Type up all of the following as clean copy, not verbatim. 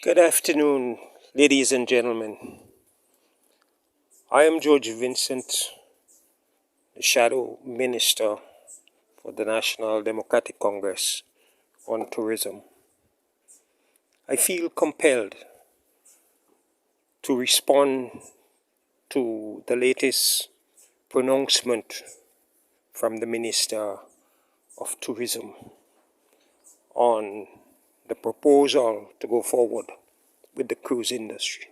Good afternoon, ladies and gentlemen. I am George Vincent, the Shadow Minister for the National Democratic Congress on Tourism. I feel compelled to respond to the latest pronouncement from the Minister of Tourism on the proposal to go forward with the cruise industry.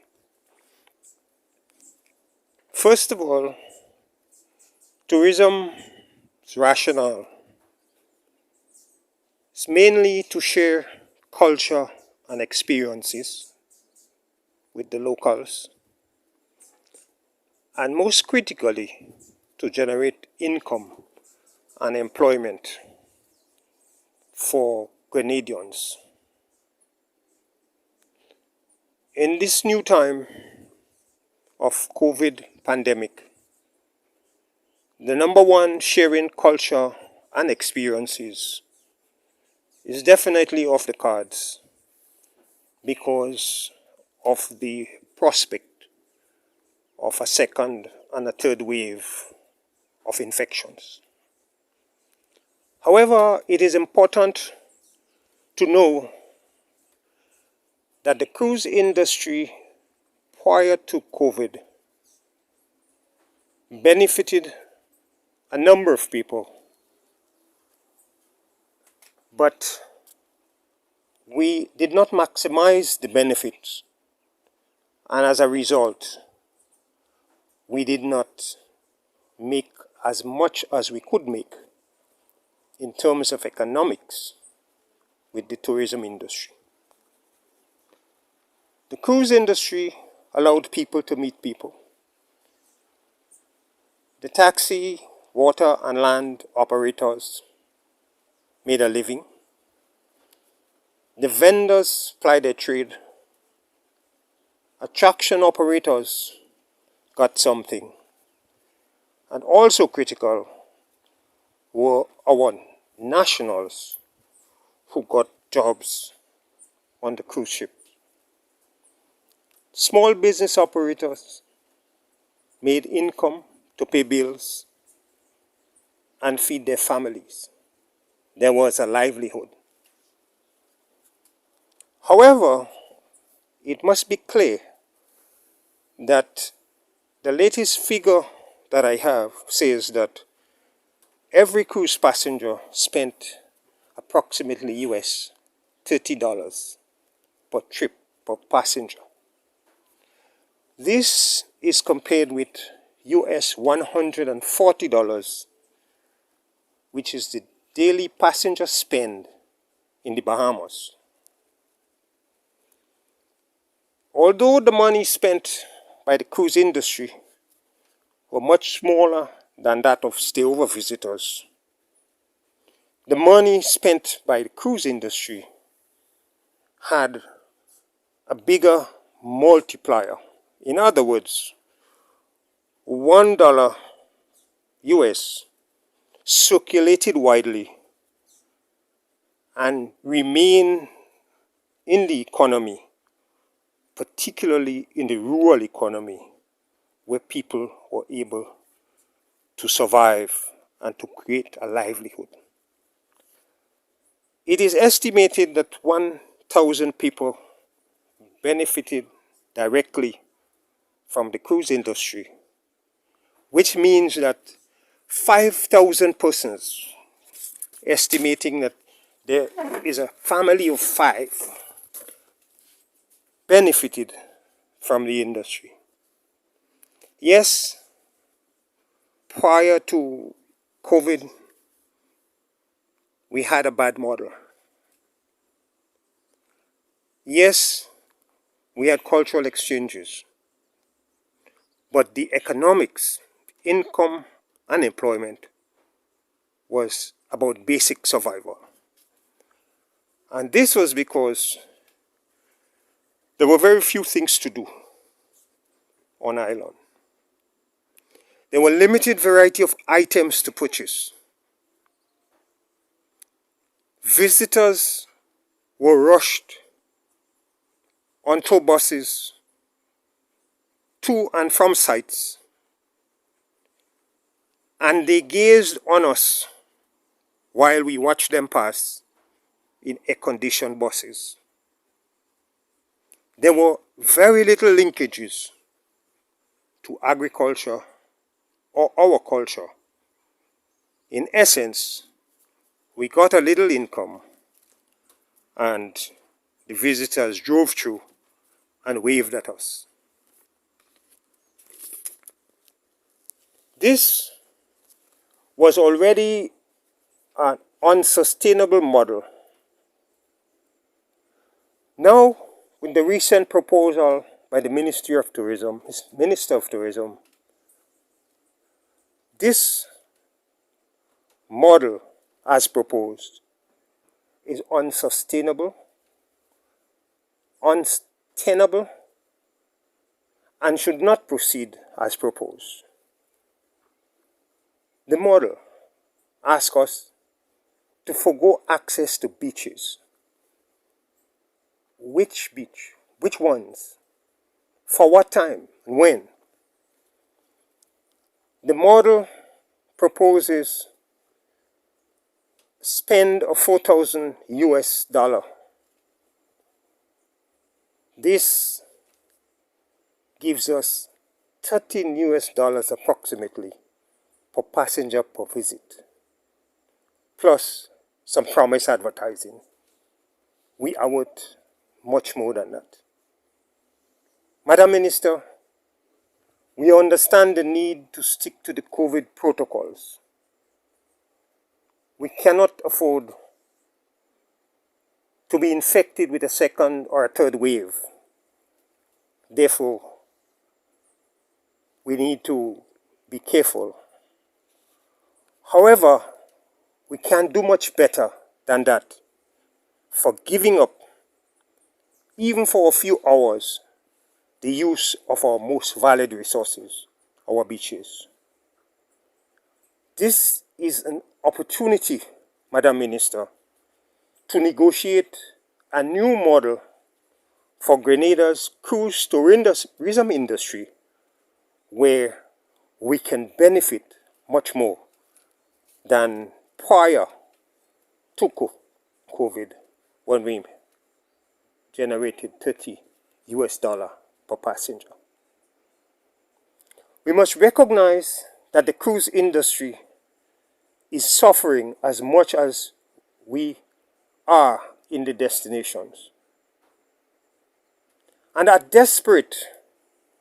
First of all, tourism's rationale is mainly to share culture and experiences with the locals, and most critically, to generate income and employment for Grenadians. In this new time of COVID pandemic, the number one sharing culture and experiences is definitely off the cards because of the prospect of a second and a third wave of infections. However, it is important to know that the cruise industry prior to COVID benefited a number of people, but we did not maximize the benefits, and as a result, we did not make as much as we could make in terms of economics with the tourism industry. The cruise industry allowed people to meet people. The taxi, water and land operators made a living. The vendors plied their trade. Attraction operators got something. And also critical were our nationals who got jobs on the cruise ship. Small business operators made income to pay bills and feed their families. There was a livelihood. However, it must be clear that the latest figure that I have says that every cruise passenger spent approximately US $30 per trip per passenger. This is compared with US $140, which is the daily passenger spend in the Bahamas. Although the money spent by the cruise industry were much smaller than that of stayover visitors, the money spent by the cruise industry had a bigger multiplier. In other words, $1 US circulated widely and remained in the economy, particularly in the rural economy, where people were able to survive and to create a livelihood. It is estimated that 1,000 people benefited directly from the cruise industry, which means that 5,000 persons, estimating that there is a family of 5, benefited from the industry. Yes, prior to COVID, we had a bad model. Yes, we had cultural exchanges, but the economics, income and employment was about basic survival. And this was because there were very few things to do on island. There were limited variety of items to purchase. Visitors were rushed on tour buses to and from sites, and they gazed on us while we watched them pass in air-conditioned buses. There were very little linkages to agriculture or our culture. In essence, we got a little income and the visitors drove through and waved at us. This was already an unsustainable model. Now, with the recent proposal by the Minister of Tourism, this model as proposed is unsustainable, untenable, and should not proceed as proposed. The model asks us to forgo access to beaches. Which beach? Which ones? For what time? And when? The model proposes spend of $4,000 US. This gives us $13 US approximately per passenger per visit, plus some promise advertising. We are worth much more than that. Madam Minister, we understand the need to stick to the COVID protocols. We cannot afford to be infected with a second or a third wave. Therefore, we need to be careful. However, we can't do much better than that for giving up, even for a few hours, the use of our most valued resources, our beaches. This is an opportunity, Madam Minister, to negotiate a new model for Grenada's cruise tourism industry where we can benefit much more than prior to COVID, when we generated $30 US per passenger. We must recognize that the cruise industry is suffering as much as we are in the destinations, and are desperate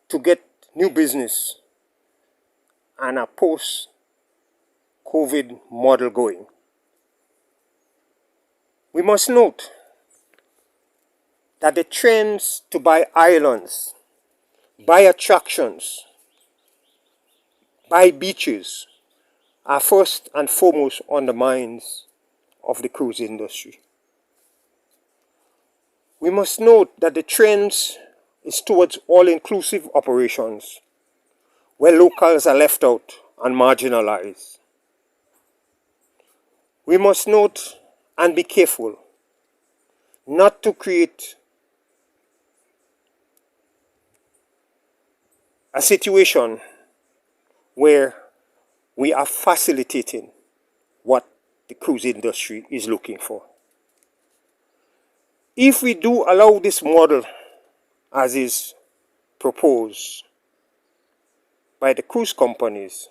to get new business and a post-COVID model going. We must note that the trends to buy islands, buy attractions, buy beaches are first and foremost on the minds of the cruise industry. We must note that the trends is towards all-inclusive operations where locals are left out and marginalized. We must note and be careful not to create a situation where we are facilitating what the cruise industry is looking for. If we do allow this model as is proposed by the cruise companies,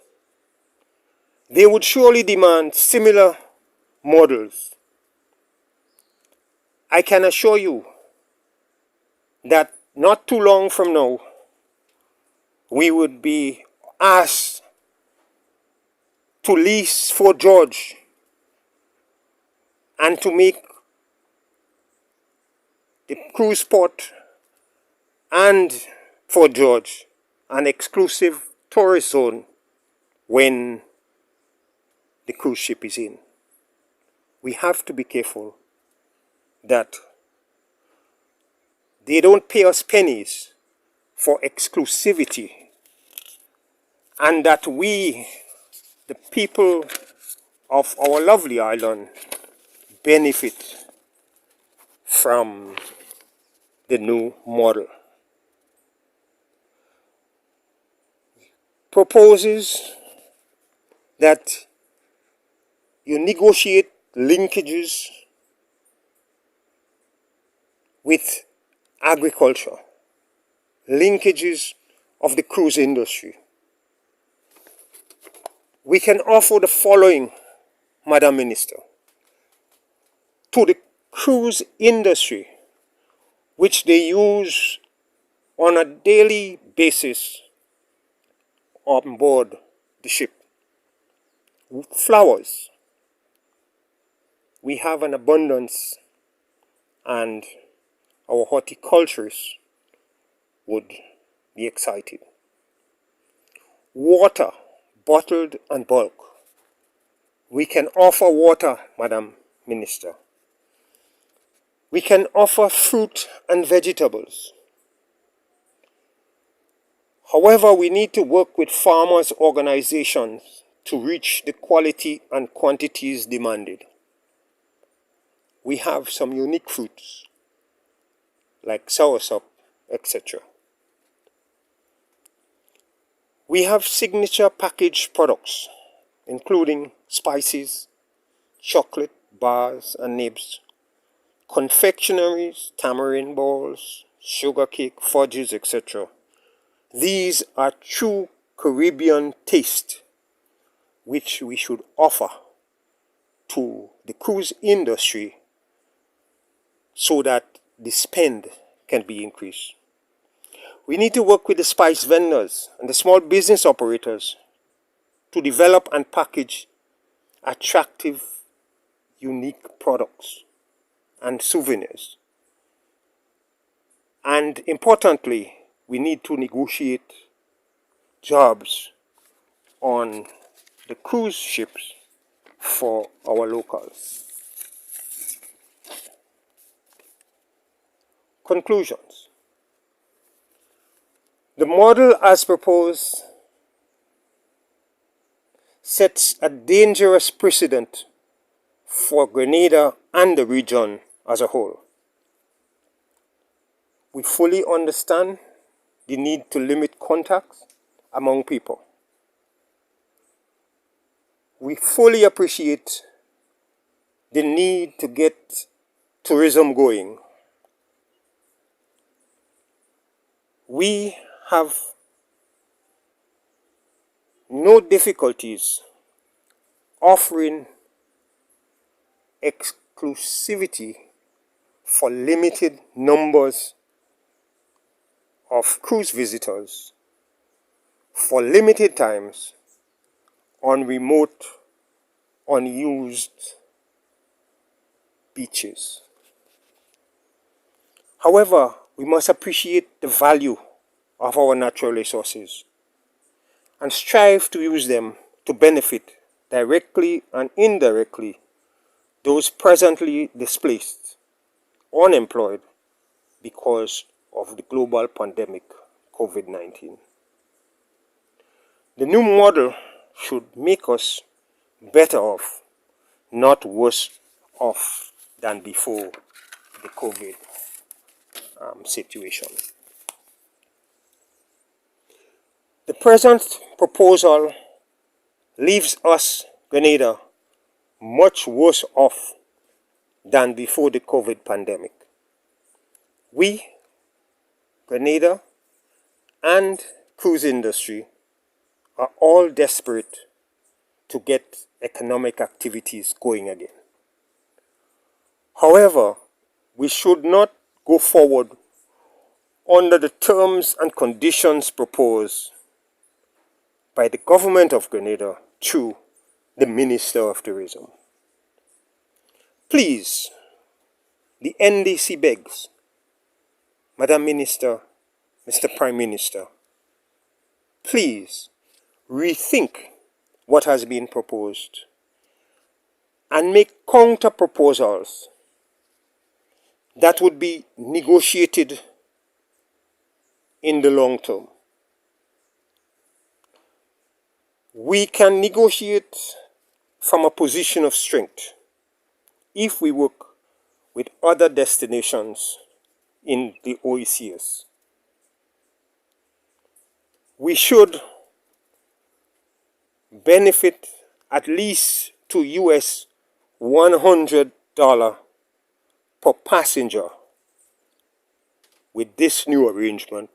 they would surely demand similar models. I can assure you that not too long from now, we would be asked to lease Fort George and to make the cruise port and Fort George an exclusive tourist zone when the cruise ship is in. We have to be careful that they don't pay us pennies for exclusivity, and that we, the people of our lovely island, benefit from the new model. Proposes that you negotiate linkages with agriculture, linkages of the cruise industry. We can offer the following, Madam Minister, to the cruise industry, which they use on a daily basis on board the ship. Flowers. We have an abundance, and our horticulturists would be excited. Water, bottled and bulk. We can offer water, Madam Minister. We can offer fruit and vegetables. However, we need to work with farmers' organizations to reach the quality and quantities demanded. We have some unique fruits like soursop, etc. We have signature packaged products, including spices, chocolate, bars and nibs, confectionaries, tamarind balls, sugar cake, fudges, etc. These are true Caribbean taste, which we should offer to the cruise industry so that the spend can be increased. We need to work with the spice vendors and the small business operators to develop and package attractive, unique products and souvenirs. And importantly, we need to negotiate jobs on the cruise ships for our locals. Conclusions. The model as proposed sets a dangerous precedent for Grenada and the region as a whole. We fully understand the need to limit contacts among people. We fully appreciate the need to get tourism going. We have no difficulties offering exclusivity for limited numbers of cruise visitors for limited times on remote, unused beaches. However, we must appreciate the value of our natural resources and strive to use them to benefit directly and indirectly those presently displaced, unemployed because of the global pandemic, COVID-19. The new model should make us better off, not worse off than before the COVID situation. The present proposal leaves us, Grenada, much worse off than before the COVID pandemic. We, Grenada, and cruise industry are all desperate to get economic activities going again. However, we should not go forward under the terms and conditions proposed by the government of Grenada through the Minister of Tourism. Please, the NDC begs, Madam Minister, Mr. Prime Minister, please rethink what has been proposed and make counter proposals that would be negotiated in the long term. We can negotiate from a position of strength if we work with other destinations in the OECS. We should benefit at least to US $100 per passenger with this new arrangement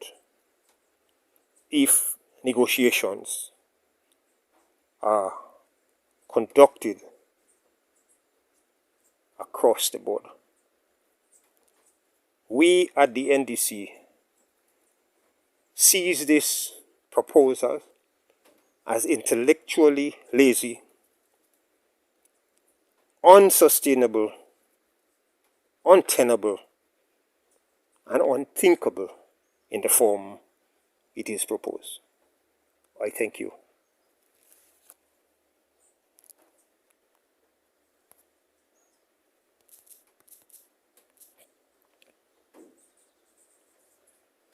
if negotiations are conducted across the board. We at the NDC sees this proposal as intellectually lazy, unsustainable, untenable, and unthinkable in the form it is proposed. I thank you.